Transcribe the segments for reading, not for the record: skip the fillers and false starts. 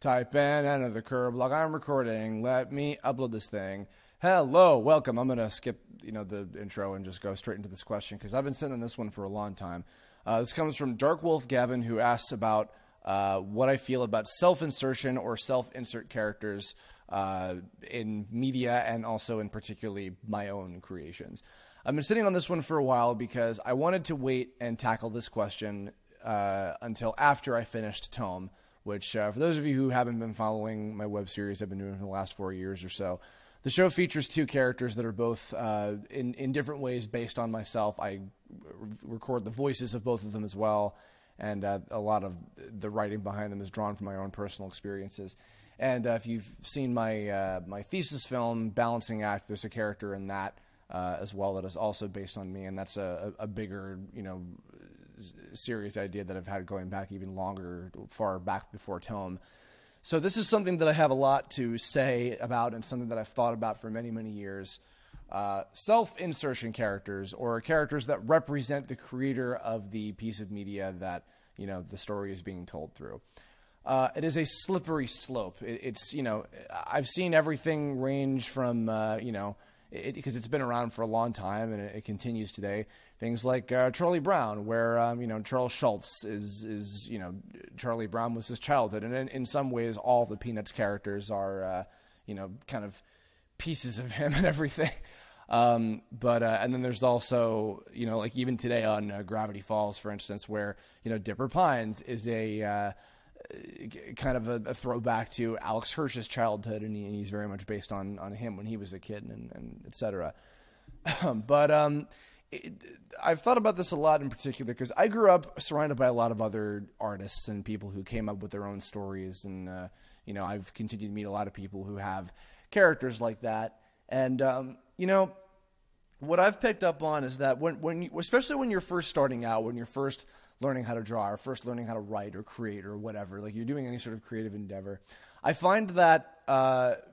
Type in enter the curb log. I'm recording. Let me upload this thing. Hello, welcome. I'm gonna skip, the intro and just go straight into this question because I've been sitting on this one for a long time. This comes from Dark Wolf Gavin, who asks about what I feel about self-insertion or self-insert characters in media and also in particularly my own creations. I've been sitting on this one for a while because I wanted to wait and tackle this question until after I finished Tome, which for those of you who haven't been following my web series I've been doing for the last 4 years or so, the show features two characters that are both in different ways based on myself. I record the voices of both of them as well, and a lot of the writing behind them is drawn from my own personal experiences. And if you've seen my thesis film, Balancing Act, there's a character in that as well that is also based on me, and that's a bigger, series idea that I've had going back even longer, far back before Tome. So this is something that I have a lot to say about and something that I've thought about for many, many years. Self-insertion characters, or characters that represent the creator of the piece of media that, the story is being told through. It is a slippery slope. It's I've seen everything range from, because it's been around for a long time and it continues today. Things like Charlie Brown, where Charles Schultz is Charlie Brown was his childhood, and in some ways all the Peanuts characters are kind of pieces of him and everything. But and then there's also like even today on Gravity Falls, for instance, where Dipper Pines is a kind of a throwback to Alex Hirsch's childhood, and he's very much based on him when he was a kid, and et cetera. But I've thought about this a lot in particular because I grew up surrounded by a lot of other artists and people who came up with their own stories, and I've continued to meet a lot of people who have characters like that. And what I've picked up on is that especially when you're first starting out, when you're first learning how to draw or first learning how to write or create or whatever, like you're doing any sort of creative endeavor, I find that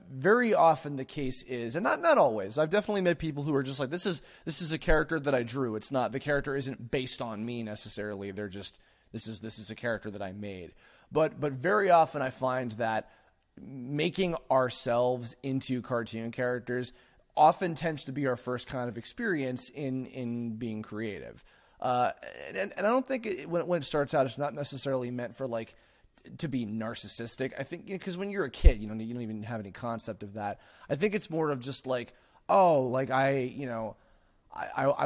very often the case is, and not always, I've definitely met people who are just like, this is a character that I drew. It's not, the character isn't based on me necessarily. They're just, this is a character that I made. But very often I find that making ourselves into cartoon characters often tends to be our first kind of experience in being creative. And I don't think when it starts out, it's not necessarily meant for to be narcissistic. I think because when you're a kid, you don't even have any concept of that. I think it's more of just I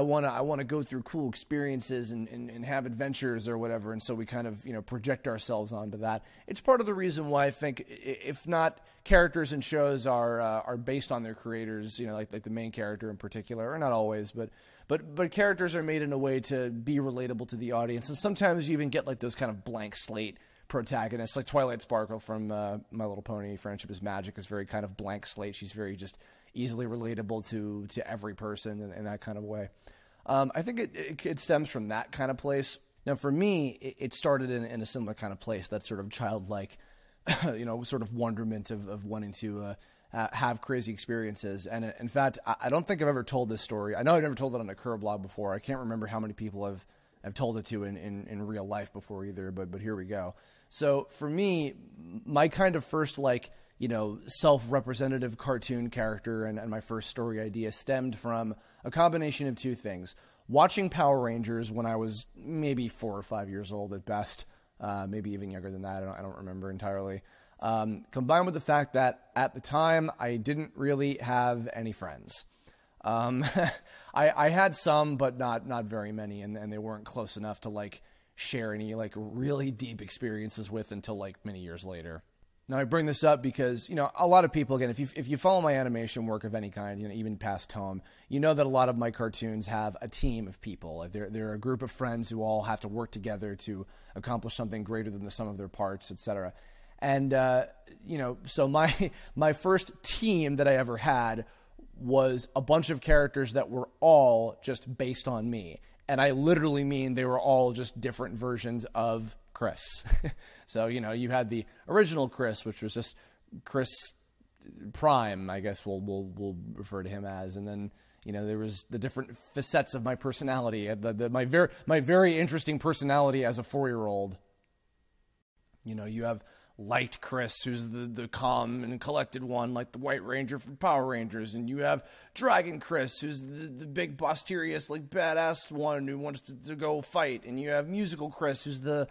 want to go through cool experiences and have adventures or whatever, and so we kind of project ourselves onto that. It's part of the reason why I think, if not characters in shows are based on their creators, like the main character in particular, or not always, but characters are made in a way to be relatable to the audience, and sometimes you even get those kind of blank slate protagonists, like Twilight Sparkle from My Little Pony: Friendship is Magic is very kind of blank slate. She's very just easily relatable to every person in that kind of way. I think it stems from that kind of place. Now, for me, it started in a similar kind of place, that sort of childlike, sort of wonderment of wanting to have crazy experiences. And in fact, I don't think I've ever told this story. I know I've never told it on a Curb blog before. I can't remember how many people I've told it to in real life before either, but here we go. So for me, my kind of first self-representative cartoon character and my first story idea stemmed from a combination of two things. Watching Power Rangers when I was maybe 4 or 5 years old at best, maybe even younger than that, I don't remember entirely, combined with the fact that at the time I didn't really have any friends. I had some, but not very many, and they weren't close enough to share any really deep experiences with until many years later. Now I bring this up because a lot of people, again, if you follow my animation work of any kind, even past Tome, that a lot of my cartoons have a team of people. They're a group of friends who all have to work together to accomplish something greater than the sum of their parts, etc. And so my first team that I ever had was a bunch of characters that were all just based on me. And I literally mean they were all just different versions of Chris. So, you had the original Chris, which was just Chris Prime, I guess we'll refer to him as. And then, there was the different facets of my personality, my very interesting personality as a 4-year-old. You have Light Chris, who's the calm and collected one, like the White Ranger from Power Rangers, and you have Dragon Chris, who's the big, posterious, like badass one who wants to go fight, and you have Musical Chris, who's the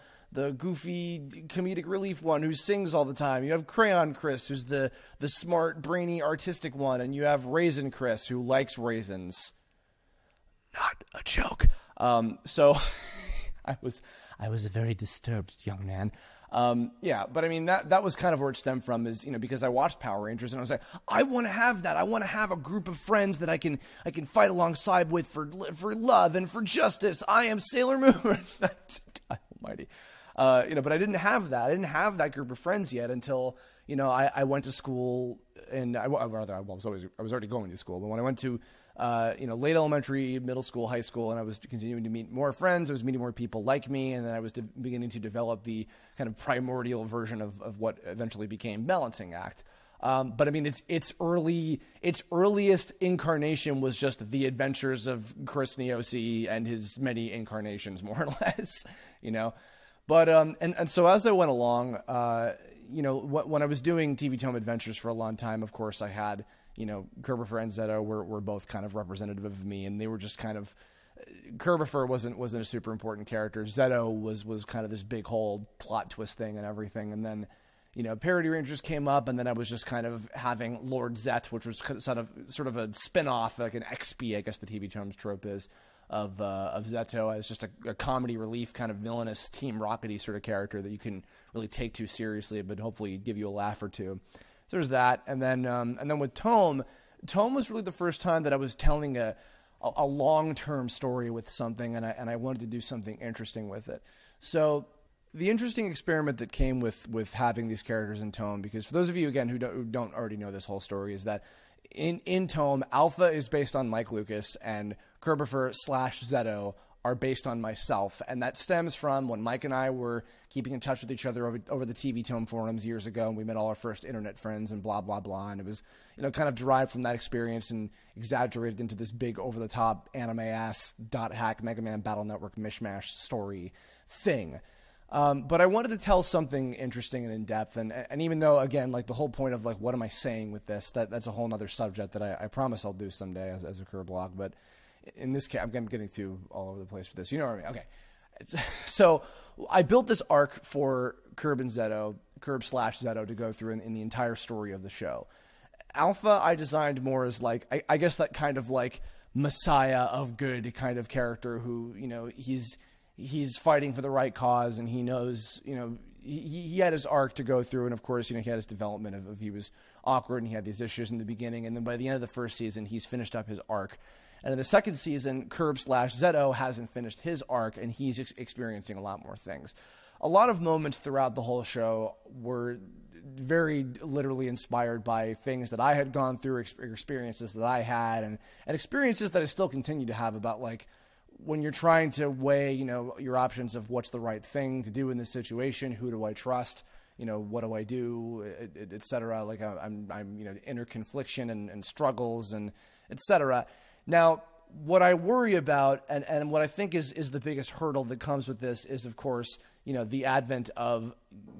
goofy comedic relief one who sings all the time. You have Crayon Chris, who's the smart, brainy, artistic one, and you have Raisin Chris, who likes raisins. Not a joke. So I was a very disturbed young man. Yeah, but I mean, that was kind of where it stemmed from, is, because I watched Power Rangers and I was like, I want to have that. I want to have a group of friends that I can fight alongside with for love and for justice. I am Sailor Moon. God almighty. But I didn't have that. I didn't have that group of friends yet until, I went to school, and I was already going to school, but when I went to late elementary, middle school, high school, and I was continuing to meet more friends. I was meeting more people like me, and then I was beginning to develop the kind of primordial version of what eventually became Balancing Act. But I mean, its earliest incarnation was just the adventures of Chris Neosi and his many incarnations, more or less, But and so as I went along, when I was doing TV Tome Adventures for a long time, of course, I had Kerbifer and Zeto were both kind of representative of me, and they were just kind of, Kerbifer wasn't a super important character. Zeto was kind of this big whole plot twist thing and everything. And then, Parody Rangers came up, and then I was just kind of having Lord Zet, which was sort of a spin-off, like an XP, I guess the TV Tomes trope is, of Zeto as just a comedy relief kind of villainous Team Rockety sort of character that you can really take too seriously, but hopefully give you a laugh or two. So there's that, and then with Tome was really the first time that I was telling a long-term story with something, and I wanted to do something interesting with it. So the interesting experiment that came with having these characters in Tome, because for those of you again who don't already know this whole story, is that in Tome, Alpha is based on Mike Lucas, and Kerbifer / Zeto are based on myself, and that stems from when Mike and I were keeping in touch with each other over the TV Tome forums years ago, and we met all our first internet friends and blah, blah, blah, and it was, kind of derived from that experience and exaggerated into this big over-the-top anime-ass dot-hack Mega Man Battle Network mishmash story thing. But I wanted to tell something interesting and in-depth, and even though, again, like the whole point of, like, what am I saying with this, that's a whole other subject that I promise I'll do someday as a career blog, but in this case, I'm getting too all over the place for this. You know what I mean? Okay. So I built this arc for Kerb / Zeto to go through in the entire story of the show. Alpha I designed more as like, I guess that kind of like messiah of good kind of character who, he's fighting for the right cause, and he knows, he had his arc to go through, and of course, he had his development of he was awkward and he had these issues in the beginning, and then by the end of the first season, he's finished up his arc. And in the second season, Kerb / Zeto hasn't finished his arc, and he's experiencing a lot more things. A lot of moments throughout the whole show were very literally inspired by things that I had gone through, experiences that I had, and experiences that I still continue to have about, like, when you're trying to weigh, your options of what's the right thing to do in this situation, who do I trust, what do I do, et cetera. Like, I'm inner confliction and struggles and et cetera. Now, what I worry about and what I think is the biggest hurdle that comes with this is, of course, the advent of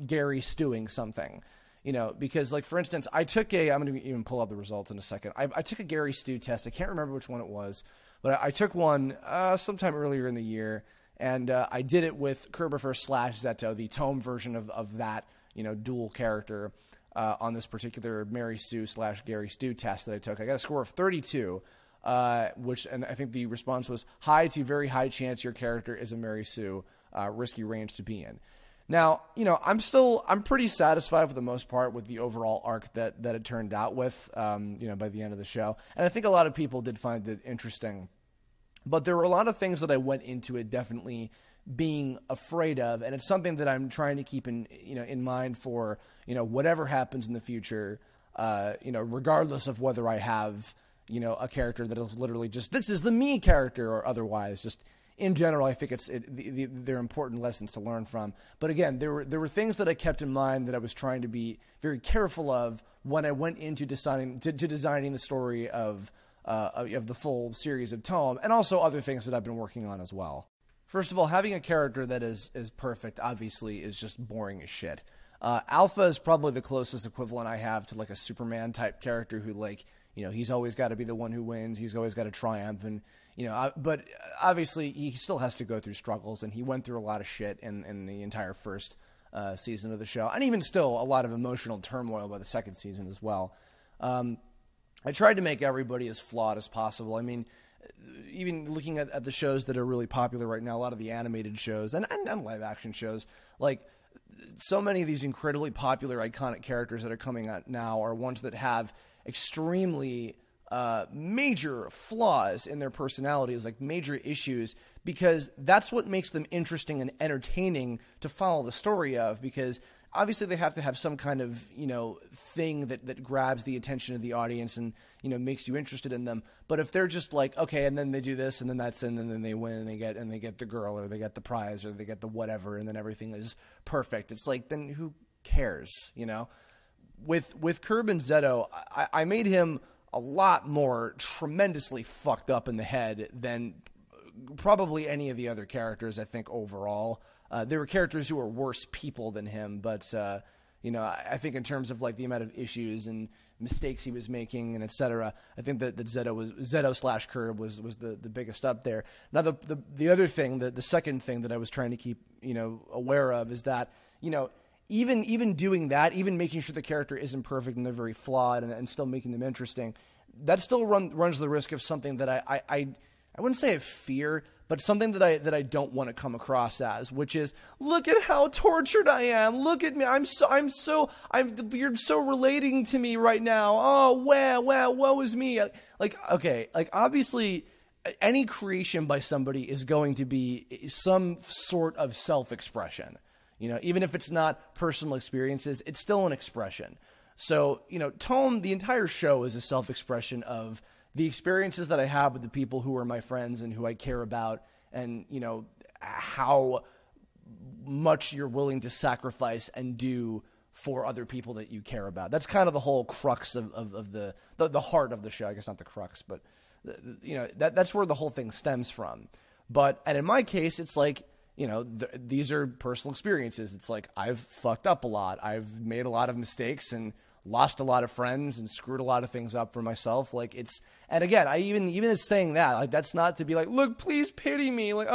Gary stewing something. Because, like, for instance, I'm going to even pull up the results in a second. I took a Gary Stew test. I can't remember which one it was, but I took one sometime earlier in the year, and I did it with Kerbifer / Zeto, the Tome version of that, dual character on this particular Mary Sue / Gary Stew test that I took. I got a score of 32. And I think the response was high to very high chance your character is a Mary Sue, risky range to be in. Now, I'm pretty satisfied for the most part with the overall arc that it turned out with, by the end of the show. And I think a lot of people did find it interesting. But there were a lot of things that I went into it definitely being afraid of, and it's something that I'm trying to keep in mind for, whatever happens in the future, regardless of whether I have a character that is literally just, this is the me character, or otherwise. Just in general, I think they're important lessons to learn from. But again, there were things that I kept in mind that I was trying to be very careful of when I went into designing the story of the full series of Tome, and also other things that I've been working on as well. First of all, having a character that is perfect, obviously, is just boring as shit. Alpha is probably the closest equivalent I have to like a Superman type character who like, he's always got to be the one who wins. He's always got to triumph. And, but obviously he still has to go through struggles, and he went through a lot of shit in the entire first season of the show. And even still a lot of emotional turmoil by the second season as well. I tried to make everybody as flawed as possible. I mean, even looking at the shows that are really popular right now, a lot of the animated shows and live action shows, like so many of these incredibly popular, iconic characters that are coming out now are ones that have extremely major flaws in their personalities, like major issues, because that's what makes them interesting and entertaining to follow the story of, because obviously they have to have some kind of, thing that grabs the attention of the audience and, makes you interested in them. But if they're just like, okay, and then they do this and then that's, and then they win and they get the girl or they get the prize or they get the whatever, and then everything is perfect. It's like, then who cares, With Curb and Zeto, I made him a lot more tremendously fucked up in the head than probably any of the other characters, I think, overall. There were characters who were worse people than him, but, I think in terms of like the amount of issues and mistakes he was making and et cetera, I think that Zeto/Curb was the biggest up there. Now, the other thing, the second thing that I was trying to keep, aware of is that, even doing that, even making sure the character isn't perfect and they're very flawed and still making them interesting, that still runs the risk of something that I wouldn't say I fear, but something that I don't want to come across as, which is, look at how tortured I am. Look at me. You're so relating to me right now. Oh, wow, woe is me. Like, okay, like obviously any creation by somebody is going to be some sort of self-expression. Even if it's not personal experiences, it's still an expression. So, Tome, the entire show is a self-expression of the experiences that I have with the people who are my friends and who I care about, and, how much you're willing to sacrifice and do for other people that you care about. That's kind of the whole crux of the heart of the show. I guess not the crux, but, that's where the whole thing stems from. And in my case, it's like, these are personal experiences. It's like, I've fucked up a lot. I've made a lot of mistakes and lost a lot of friends and screwed a lot of things up for myself. Like, and again, I even as saying that, like, that's not to be like, look, please pity me. Like,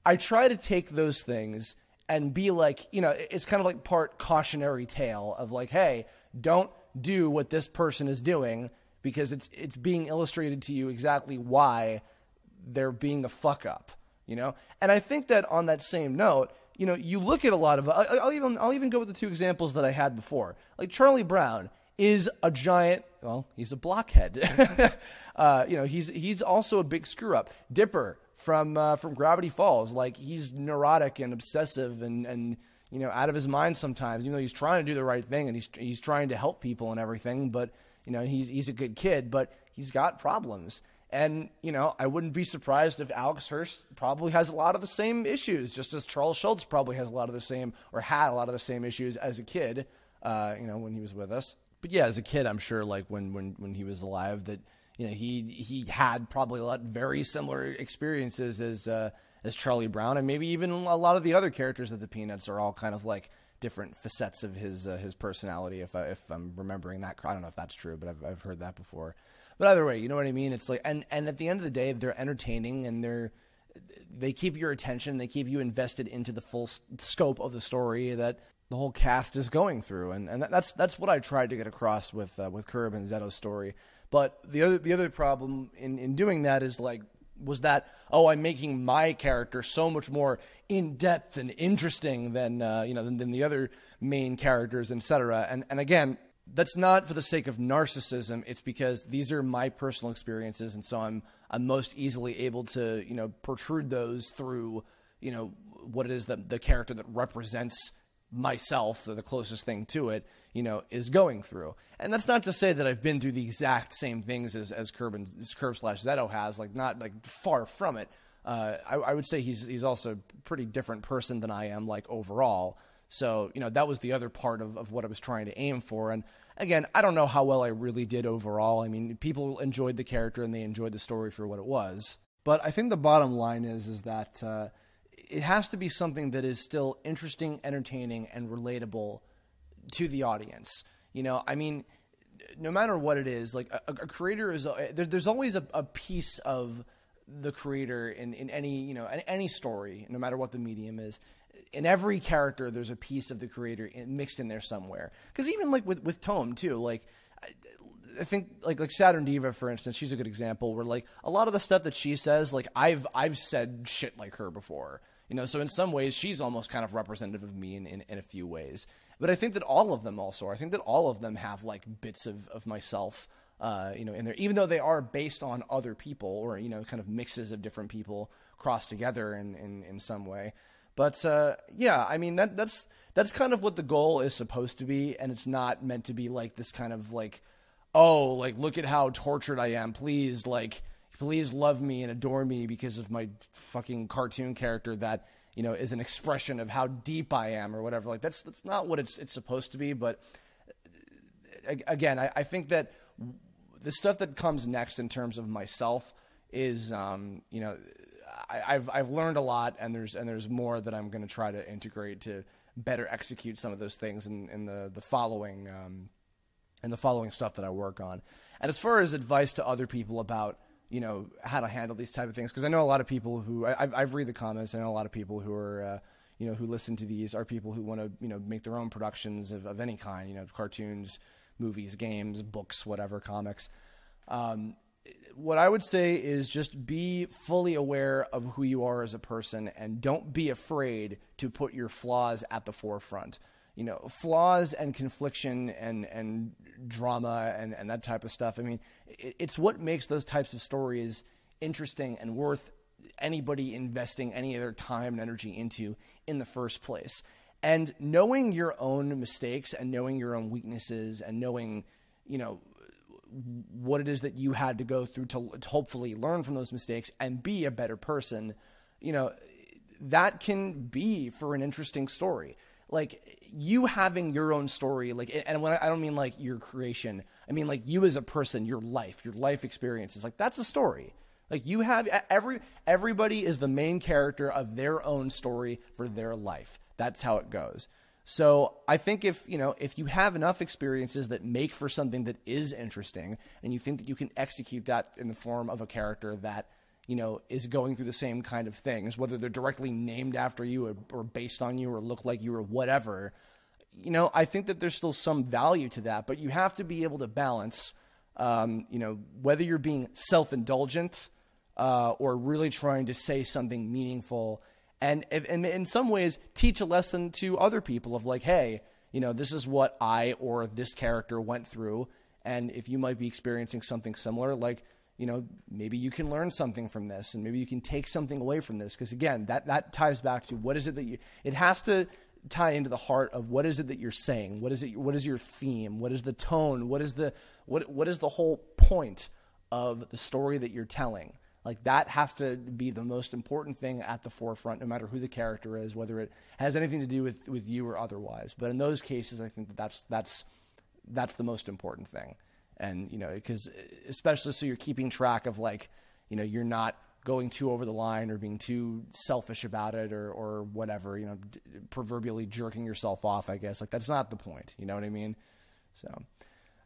I try to take those things and be like, it's kind of like part cautionary tale of like, hey, don't do what this person is doing, because it's being illustrated to you exactly why they're being a fuck up, And I think that on that same note, you look at a lot of, I'll even go with the two examples that I had before. Like Charlie Brown is a giant, well, he's a blockhead. He's also a big screw up. Dipper from Gravity Falls, like he's neurotic and obsessive and out of his mind sometimes, even though he's trying to do the right thing and he's trying to help people and everything, but he's a good kid, but he's got problems. And, I wouldn't be surprised if Alex Hirsch probably has a lot of the same issues, just as Charles Schultz probably has a lot of the same, or had a lot of the same issues as a kid, when he was with us. But yeah, as a kid, I'm sure like when he was alive that, he had probably a lot very similar experiences as Charlie Brown, and maybe even a lot of the other characters of the Peanuts are all kind of like different facets of his personality. If I'm remembering that, I don't know if that's true, but I've heard that before. But either way, you know what I mean? It's like, and at the end of the day, they're entertaining and they keep your attention. They keep you invested into the full scope of the story that the whole cast is going through. And that's what I tried to get across with Curb and Zeto's story. But the other problem in doing that is like, was that, I'm making my character so much more in depth and interesting than the other main characters, etc. And again, that's not for the sake of narcissism. It's because these are my personal experiences, and so I'm most easily able to protrude those through what it is that the character that represents myself, or the closest thing to it, is going through. And that's not to say that I've been through the exact same things as Curb/Zeto has, like not like far from it. I would say he's also a pretty different person than I am, like overall. So, that was the other part of what I was trying to aim for. And again, I don't know how well I really did overall. I mean, people enjoyed the character and they enjoyed the story for what it was. But I think the bottom line is that it has to be something that is still interesting, entertaining, and relatable to the audience. You know, I mean, no matter what it is, like a creator is there's always a piece of the creator in any, you know, any story, no matter what the medium is. In every character, there's a piece of the creator mixed in there somewhere. Because even like with Tome too, like I think like Saturn Diva, for instance, she's a good example where like a lot of the stuff that she says, like I've said shit like her before, you know. So in some ways, she's almost kind of representative of me in a few ways. But I think that all of them also, I think that all of them have like bits of myself, you know, in there, even though they are based on other people or, you know, kind of mixes of different people crossed together in some way. But yeah, I mean, that's kind of what the goal is supposed to be. And it's not meant to be like this kind of like, oh, like, look at how tortured I am. Please love me and adore me because of my fucking cartoon character that, you know, is an expression of how deep I am or whatever. Like, that's not what it's supposed to be. But again, I think that the stuff that comes next in terms of myself is, you know, I've learned a lot, and there's more that I'm going to try to integrate to better execute some of those things in the following and the following stuff that I work on. And as far as advice to other people about, you know, how to handle these type of things, because I know a lot of people who I've read the comments. I know a lot of people who are you know, who listen to these are people who want to, you know, make their own productions of any kind, you know, cartoons, movies, games, books, whatever, comics. What I would say is just be fully aware of who you are as a person, and don't be afraid to put your flaws at the forefront. You know, flaws and confliction and drama and that type of stuff. I mean, it's what makes those types of stories interesting and worth anybody investing any of their time and energy into in the first place. And knowing your own mistakes and knowing your own weaknesses and knowing, you know, what it is that you had to go through to hopefully learn from those mistakes and be a better person, you know, that can be for an interesting story. Like, you having your own story, like, and when I don't mean like your creation, I mean like you as a person, your life experiences, like that's a story. Like, you have everybody is the main character of their own story for their life. That's how it goes. So I think if you have enough experiences that make for something that is interesting, and you think that you can execute that in the form of a character that, you know, is going through the same kind of things, whether they're directly named after you or based on you or look like you or whatever, you know, I think that there's still some value to that. But you have to be able to balance, you know, whether you're being self-indulgent or really trying to say something meaningful. And in some ways, teach a lesson to other people of like, hey, you know, this is what I or this character went through. And if you might be experiencing something similar, like, you know, maybe you can learn something from this and maybe you can take something away from this. Because again, that ties back to what is it that it has to tie into the heart of what is it that you're saying? What is your theme? What is the tone? What is the whole point of the story that you're telling? Like, that has to be the most important thing at the forefront, no matter who the character is, whether it has anything to do with you or otherwise. But in those cases, I think that's the most important thing. And, you know, because especially so you're keeping track of, like, you know, you're not going too over the line or being too selfish about it or whatever, you know, proverbially jerking yourself off, I guess. Like, that's not the point. You know what I mean? So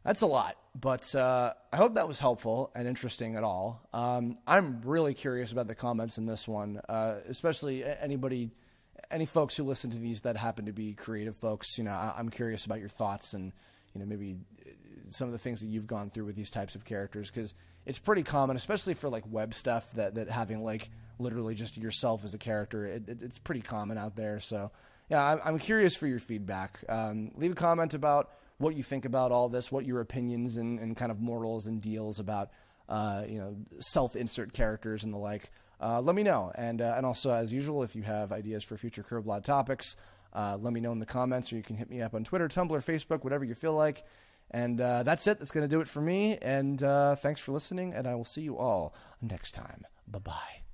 that's a lot, but I hope that was helpful and interesting at all. I'm really curious about the comments in this one, especially any folks who listen to these that happen to be creative folks. You know, I'm curious about your thoughts and, you know, maybe some of the things that you've gone through with these types of characters, because it's pretty common, especially for like web stuff, that having like literally just yourself as a character, it's pretty common out there. So yeah, I'm curious for your feedback. Leave a comment about what you think about all this, what your opinions and kind of morals and deals about, you know, self-insert characters and the like. Let me know. And also, as usual, if you have ideas for future Curblog topics, let me know in the comments, or you can hit me up on Twitter, Tumblr, Facebook, whatever you feel like. And that's it. That's going to do it for me. And thanks for listening, and I will see you all next time. Bye-bye.